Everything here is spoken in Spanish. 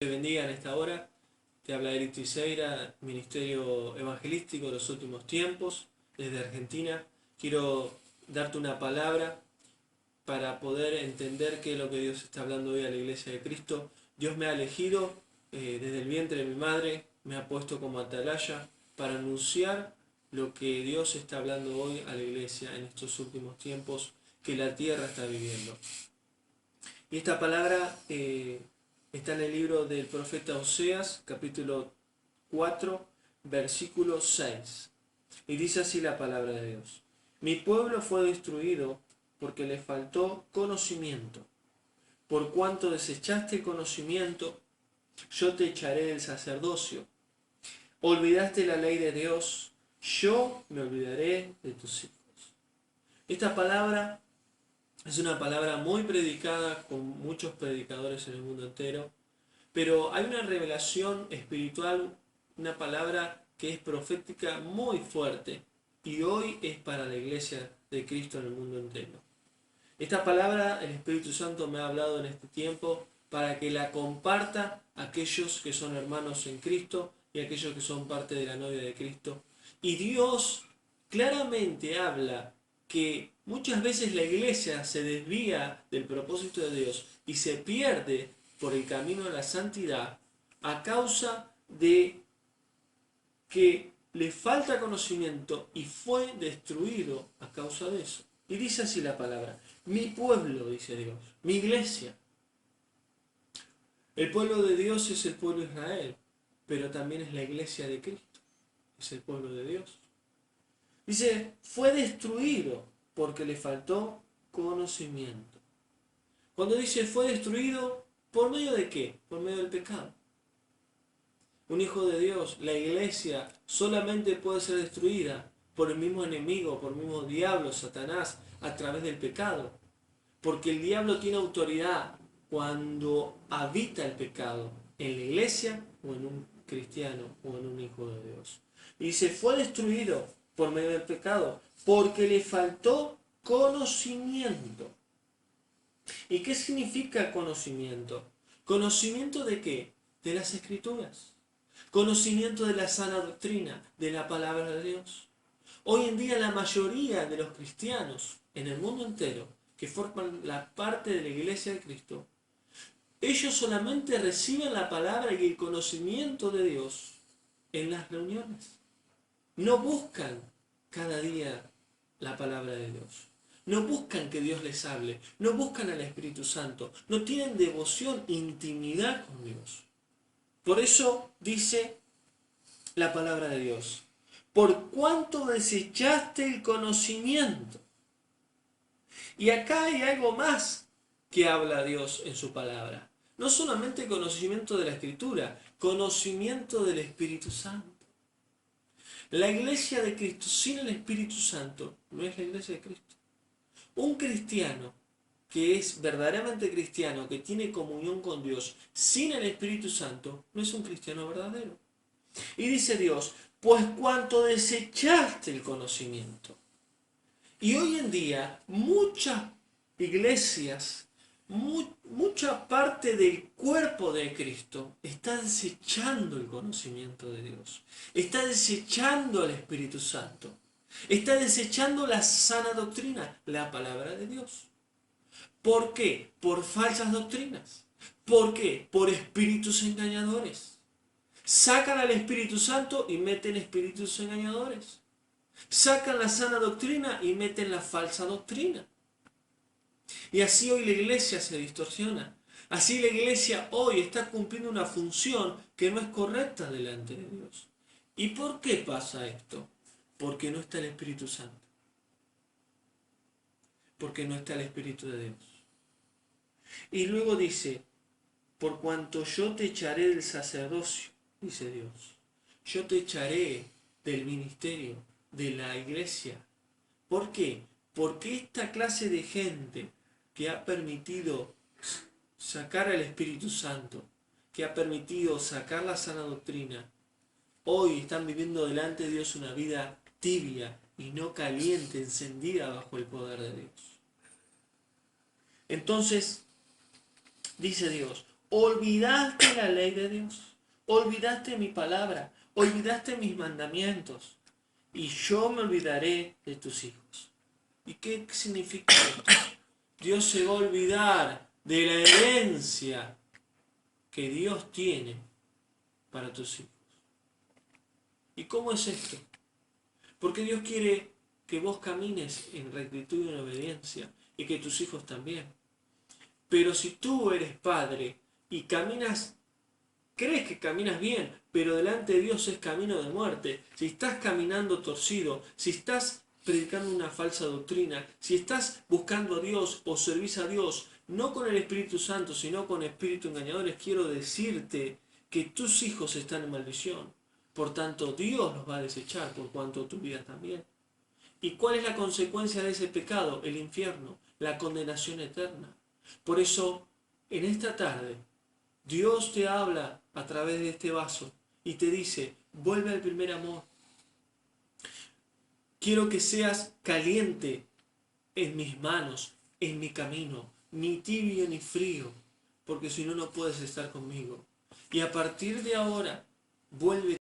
Te bendiga en esta hora. Te habla Eric Tiseira, Ministerio Evangelístico de los Últimos Tiempos, desde Argentina. Quiero darte una palabra para poder entender qué es lo que Dios está hablando hoy a la Iglesia de Cristo. Dios me ha elegido desde el vientre de mi madre, me ha puesto como atalaya para anunciar lo que Dios está hablando hoy a la Iglesia en estos últimos tiempos que la tierra está viviendo. Y esta palabra está en el libro del profeta Oseas, capítulo 4, versículo 6. Y dice así la palabra de Dios. Mi pueblo fue destruido porque le faltó conocimiento. Por cuanto desechaste el conocimiento, yo te echaré del sacerdocio. Olvidaste la ley de Dios, yo me olvidaré de tus hijos. Esta palabra es una palabra muy predicada con muchos predicadores en el mundo entero, pero hay una revelación espiritual, una palabra que es profética muy fuerte y hoy es para la iglesia de Cristo en el mundo entero. Esta palabra el Espíritu Santo me ha hablado en este tiempo para que la comparta a aquellos que son hermanos en Cristo y aquellos que son parte de la novia de Cristo. Y Dios claramente habla que muchas veces la iglesia se desvía del propósito de Dios y se pierde por el camino de la santidad a causa de que le falta conocimiento y fue destruido a causa de eso. Y dice así la palabra, mi pueblo, dice Dios, mi iglesia. El pueblo de Dios es el pueblo de Israel, pero también es la iglesia de Cristo, es el pueblo de Dios. Dice, fue destruido porque le faltó conocimiento. Cuando dice fue destruido, ¿por medio de qué? Por medio del pecado. Un hijo de Dios, la iglesia, solamente puede ser destruida por el mismo enemigo, por el mismo diablo, Satanás, a través del pecado. Porque el diablo tiene autoridad cuando habita el pecado en la iglesia o en un cristiano o en un hijo de Dios. Y dice, fue destruido por medio del pecado, porque le faltó conocimiento. ¿Y qué significa conocimiento? ¿Conocimiento de qué? De las Escrituras. Conocimiento de la sana doctrina, de la palabra de Dios. Hoy en día la mayoría de los cristianos en el mundo entero, que forman la parte de la iglesia de Cristo, ellos solamente reciben la palabra y el conocimiento de Dios en las reuniones. No buscan cada día la palabra de Dios. No buscan que Dios les hable. No buscan al Espíritu Santo. No tienen devoción, intimidad con Dios. Por eso dice la palabra de Dios. Por cuanto desechaste el conocimiento. Y acá hay algo más que habla Dios en su palabra. No solamente conocimiento de la Escritura, conocimiento del Espíritu Santo. La iglesia de Cristo sin el Espíritu Santo no es la iglesia de Cristo. Un cristiano que es verdaderamente cristiano, que tiene comunión con Dios sin el Espíritu Santo, no es un cristiano verdadero. Y dice Dios, pues cuanto desechaste el conocimiento. Y hoy en día muchas iglesias, mucha parte del cuerpo de Cristo está desechando el conocimiento de Dios, está desechando al Espíritu Santo, está desechando la sana doctrina, la palabra de Dios. ¿Por qué? Por falsas doctrinas. ¿Por qué? Por espíritus engañadores. Sacan al Espíritu Santo y meten espíritus engañadores. Sacan la sana doctrina y meten la falsa doctrina. Y así hoy la iglesia se distorsiona. Así la iglesia hoy está cumpliendo una función que no es correcta delante de Dios. ¿Y por qué pasa esto? Porque no está el Espíritu Santo. Porque no está el Espíritu de Dios. Y luego dice, por cuanto yo te echaré del sacerdocio, dice Dios, yo te echaré del ministerio, de la iglesia. ¿Por qué? Porque esta clase de gente que ha permitido sacar al Espíritu Santo, que ha permitido sacar la sana doctrina, hoy están viviendo delante de Dios una vida tibia y no caliente, encendida bajo el poder de Dios. Entonces, dice Dios, olvidaste la ley de Dios, olvidaste mi palabra, olvidaste mis mandamientos, y yo me olvidaré de tus hijos. ¿Y qué significa esto? Dios se va a olvidar de la herencia que Dios tiene para tus hijos. ¿Y cómo es esto? Porque Dios quiere que vos camines en rectitud y en obediencia, y que tus hijos también. Pero si tú eres padre y caminas, crees que caminas bien, pero delante de Dios es camino de muerte, si estás caminando torcido, si estás predicando una falsa doctrina, si estás buscando a Dios o servís a Dios, no con el Espíritu Santo, sino con espíritu engañadores, quiero decirte que tus hijos están en maldición. Por tanto, Dios los va a desechar, por cuanto tu vida también. ¿Y cuál es la consecuencia de ese pecado? El infierno, la condenación eterna. Por eso, en esta tarde, Dios te habla a través de este vaso y te dice, vuelve al primer amor. Quiero que seas caliente en mis manos, en mi camino, ni tibio ni frío, porque si no, no puedes estar conmigo. Y a partir de ahora, vuelve